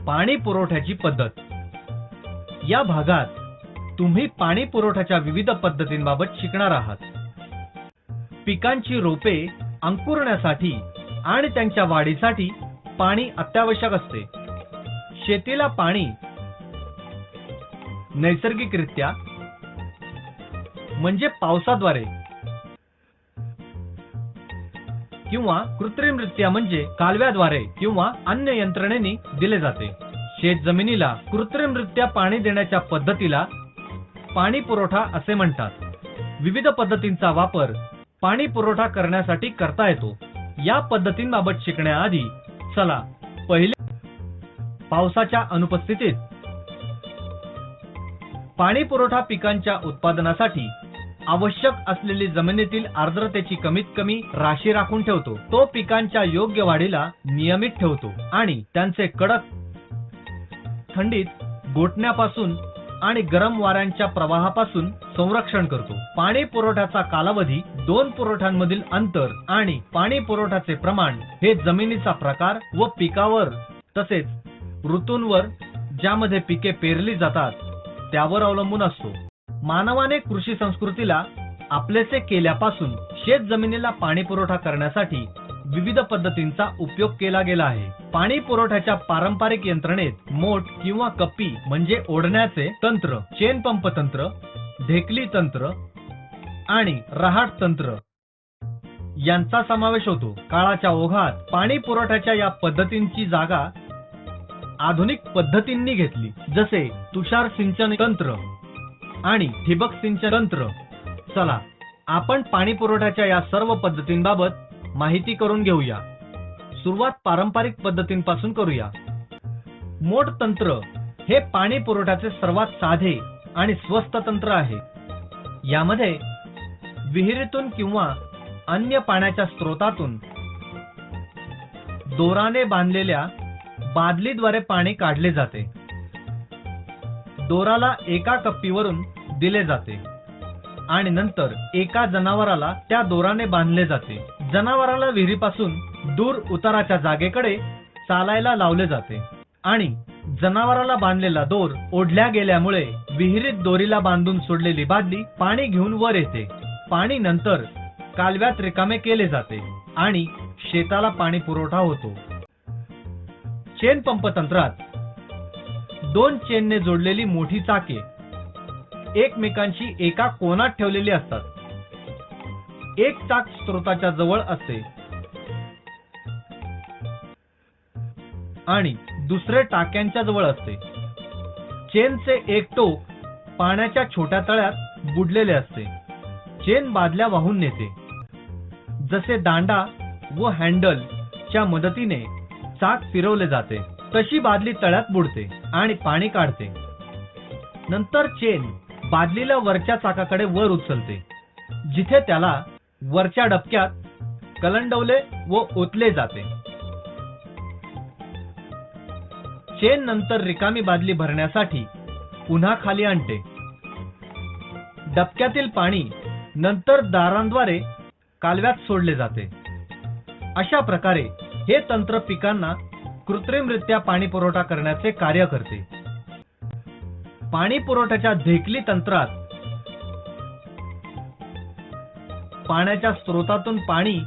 पाणी पुरवठ्याची पद्धत. या भागात तुम्ही पाणी पुरवठ्याच्या विविध पद्धतींबाबत शिकणार आहात. पिकांची रोपे अंकुरण्यासाठी आणि त्यांच्या वाढीसाठी पाणी अत्यावश्यक असते. शेतीला पाणी नैसर्गिकरित्या म्हणजे पावसाद्वारे किंवा कृत्रिमरित्या म्हणजे कालव्याद्वारे किंवा अन्य यंत्रणेने दिले जाते. शेत जमिनीला कृत्रिमरित्या पाणी देण्याच्या पद्धतीला पाणी पुरवठा असे म्हणतात. विविध पद्धतींचा वापर पाणी पुरवठा करण्यासाठी करता येतो. या पद्धतींबाबत शिकण्याआधी चला पहिले पावसाच्या अनुपस्थितीत पाणी पुरवठा पिकांच्या उत्पादनासाठी आवश्यक असलेली जमिनीतील आर्द्रतेची कमीत कमी राशी राखून ठेवतो. तो पिकांच्या योग्य वाढीला नियमित ठेवतो आणि त्यांचे कडक थंडीत गोठण्यापासून आणि गरम वाऱ्यांच्या प्रवाहापासून संरक्षण करतो. पाणी पुरवठ्याचा कालावधी, दोन पुरवठ्यांमधील अंतर आणि पाणी पुरवठ्याचे प्रमाण हे जमिनीचा प्रकार व पिकावर तसेच ऋतूंवर ज्यामध्ये पिके पेरली जातात त्यावर अवलंबून असतो. मानवाने कृषी संस्कृतीला आपलेसे केल्यापासून शेत जमिनीला पाणी पुरवठा करण्यासाठी विविध पद्धतींचा उपयोग केला गेला आहे. पाणी पुरवठ्याच्या पारंपरिक यंत्रणेत मोट किंवा कप्पी म्हणजे ओढण्याचे तंत्र, चेन पंप तंत्र, ढेकली तंत्र आणि रहाट तंत्र यांचा समावेश होतो. काळाच्या ओघात पाणी पुरवठ्याच्या या पद्धतींची जागा आधुनिक पद्धतींनी घेतली, जसे तुषार सिंचन तंत्र आणि ठिबक सिंचन तंत्र. चला आपण पाणी पुरवठ्याच्या या सर्व पद्धतींबाबत माहिती करून घेऊया. सुरुवात पारंपरिक पद्धतींपासून करूया. मोट तंत्र हे पाणी पुरवठ्याचे सर्वात साधे आणि स्वस्त तंत्र आहे. यामध्ये विहिरीतून किंवा अन्य पाण्याच्या स्रोतातून दोराने बांधलेल्या बादलीद्वारे पाणी काढले जाते. दोराला एका कप्पीवरून दिले जाते आणि नंतर एका जनावराला त्या दोराने बांधले जाते. जनावराला विहिरीपासून दूर उताराच्या जागेकडे चालायला लावले जाते आणि जनावराला बांधलेला दोर ओढल्या गेल्यामुळे विहिरीत दोरीला बांधून सोडलेली बादली पाणी घेऊन वर येते. पाणी नंतर कालव्यात रिकामे केले जाते आणि शेताला पाणी पुरवठा होतो. चेन पंप तंत्रात दोन चेनने जोडलेली मोठी चाके एकमेकांशी एका कोनात ठेवलेली असतात. एक चाक स्रोताच्या जवळ असते आणि दुसरे टाक्यांच्या जवळ असते. चेनचे एक टोक पाण्याच्या छोट्या तळ्यात बुडलेले असते. चेन बादल्या वाहून नेते. जसे दांडा व हँडल च्या मदतीने चाक फिरवले जाते तशी बादली तळ्यात बुडते आणि पाणी काढते. नंतर चेन बादलीला वरच्या चाकाकडे वर उचलते, जिथे त्याला वरच्या डबक्यात कलंडवले व ओतले जाते. चेन नंतर रिकामी बादली भरण्यासाठी पुन्हा खाली आणते. डबक्यातील पाणी नंतर दारांद्वारे कालव्यात सोडले जाते. अशा प्रकारे हे तंत्र पिकांना कृत्रिमरित्या पाणी पुरवठा करण्याचे कार्य करते. पाणी पुरवठ्याच्या ढेकली तंत्रात पाण्याच्या स्रोतातून पाणी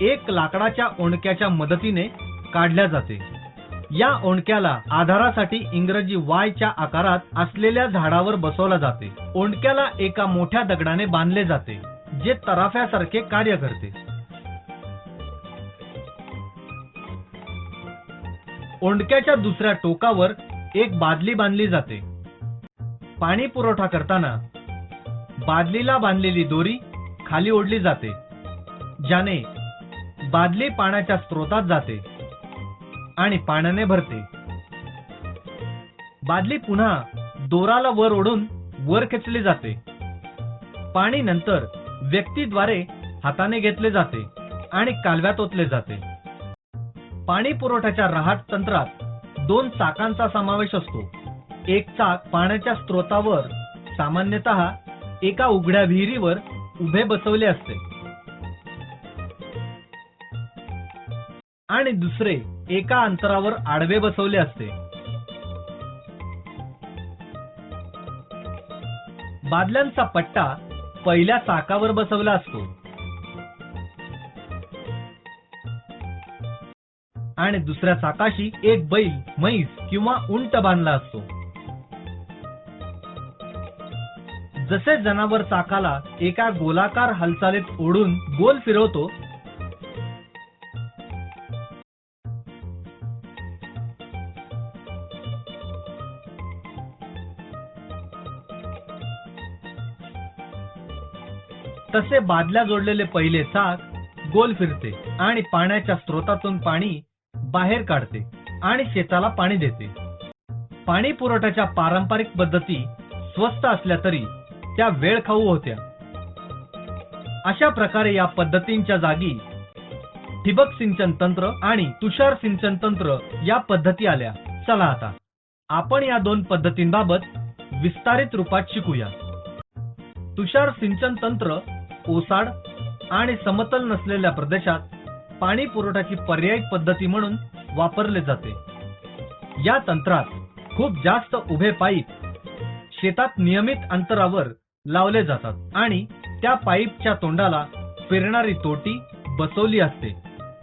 एक लाकडाच्या ओंडक्याच्या मदतीने काढल्या जाते. या ओंडक्याला आधारासाठी इंग्रजी वाय च्या आकारात असलेल्या झाडावर बसवला जाते. ओंडक्याला एका मोठ्या दगडाने बांधले जाते, जे तराफ्यासारखे कार्य करते. ओंडक्याच्या दुसऱ्या टोकावर एक बादली बांधली जाते. पाणी पुरवठा करताना बादलीला बांधलेली दोरी खाली ओढली जाते, ज्याने बादली पाण्याच्या स्रोतात जाते आणि पाण्याने भरते. बादली पुन्हा दोराला वर ओढून वर खेचली जाते. पाणी नंतर व्यक्तीद्वारे हाताने घेतले जाते आणि कालव्यात ओतले जाते. पाणी पुरवठ्याच्या रहाट तंत्रात दोन चाकांचा समावेश असतो. एक चाक पाण्याच्या स्रोतावर सामान्यतः एका उघड्या विहिरीवर उभे बसवले असते आणि दुसरे एका अंतरावर आडवे बसवले असते. बादल्यांचा पट्टा पहिल्या चाकावर बसवला असतो आणि दुसऱ्या चाकाशी एक बैल, म्हैस किंवा उंट बांधला असतो. जसे जनावर चाकाला एका गोलाकार हालचालीत ओढून गोल फिरवतो, तसे बादल्या जोडलेले पहिले चाक गोल फिरते आणि पाण्याच्या स्रोतातून पाणी बाहेर काढते आणि शेताला पाणी देते. पाणी पुरवठ्याच्या पारंपरिक पद्धती स्वस्त असल्या तरी त्या वेळखाऊ होत्या. अशा प्रकारे या पद्धतींच्या जागी ठिबक सिंचन तंत्र आणि तुषार सिंचन तंत्र या पद्धती आल्या. चला आता आपण या दोन पद्धतींबाबत विस्तारित रूपात शिकूया. तुषार सिंचन तंत्र ओसाड आणि समतल नसलेल्या प्रदेशात पाणी पुरवठ्याची पर्यायी पद्धती म्हणून वापरले जाते. या तंत्रात खूप जास्त उभे पाईप शेतात नियमित अंतरावर लावले जातात आणि त्या पाईपच्या तोंडाला फिरणारी तोटी बसवली असते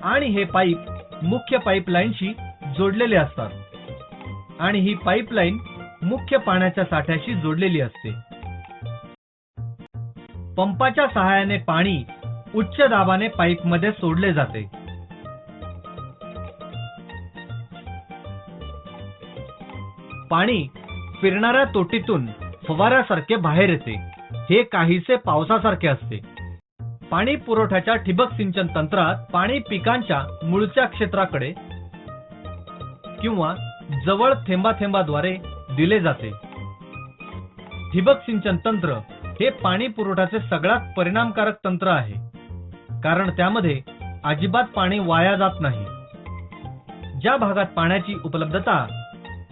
आणि हे पाईप मुख्य पाईपलाईनशी जोडलेले असतात आणि ही पाईपलाईन मुख्य पाण्याच्या साठ्याशी जोडलेली असते. पंपाच्या सहाय्याने पाणी उच्च दाबाने पाईपमध्ये सोडले जाते. पाणी फिरणाऱ्या तोटीतून फवाऱ्यासारखे बाहेर येते. हे काहीसे पावसासारखे असते. पाणी पुरवठ्याच्या ठिबक सिंचन तंत्रात पाणी पिकांच्या मूळच्या क्षेत्राकडे किंवा जवळ थेंबाथेंबाद्वारे दिले जाते. ठिबक सिंचन तंत्र हे पाणी पुरवठ्याचे सगळ्यात परिणामकारक तंत्र आहे, कारण त्यामध्ये अजिबात पाणी वाया जात नाही. ज्या भागात पाण्याची उपलब्धता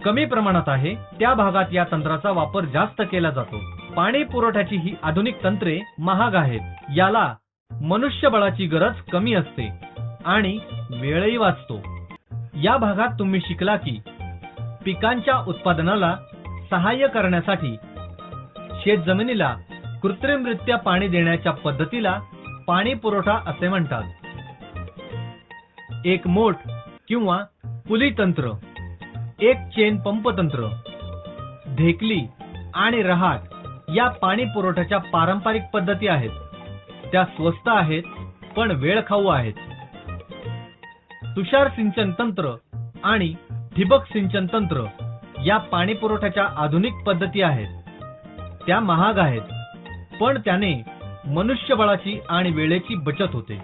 कमी प्रमाणात आहे त्या भागात या तंत्राचा वापर जास्त केला जातो. पाणी पुरवठ्याची ही आधुनिक तंत्रे महाग आहेत. याला मनुष्यबळाची गरज कमी असते आणि वेळही वाचतो. या भागात तुम्ही शिकला की पिकांच्या उत्पादनाला सहाय्य करण्यासाठी शेतजमिनीला कृत्रिमरित्या पाणी देण्याच्या पद्धतीला पाणी पुरवठा असे म्हणतात. एक मोठ किंवा पुली तंत्र, एक चेन पंप तंत्र, धेकली आणि रहाट या पाणी पुरवठ्याच्या पारंपरिक पद्धती आहेत. त्या स्वस्त आहेत पण वेळखाऊ आहेत. तुषार सिंचन तंत्र आणि ठिबक सिंचन तंत्र या पाणी पुरवठ्याच्या आधुनिक पद्धती आहेत. त्या महाग आहेत पण त्याने मनुष्यबळाची आणि वेळेची बचत होते.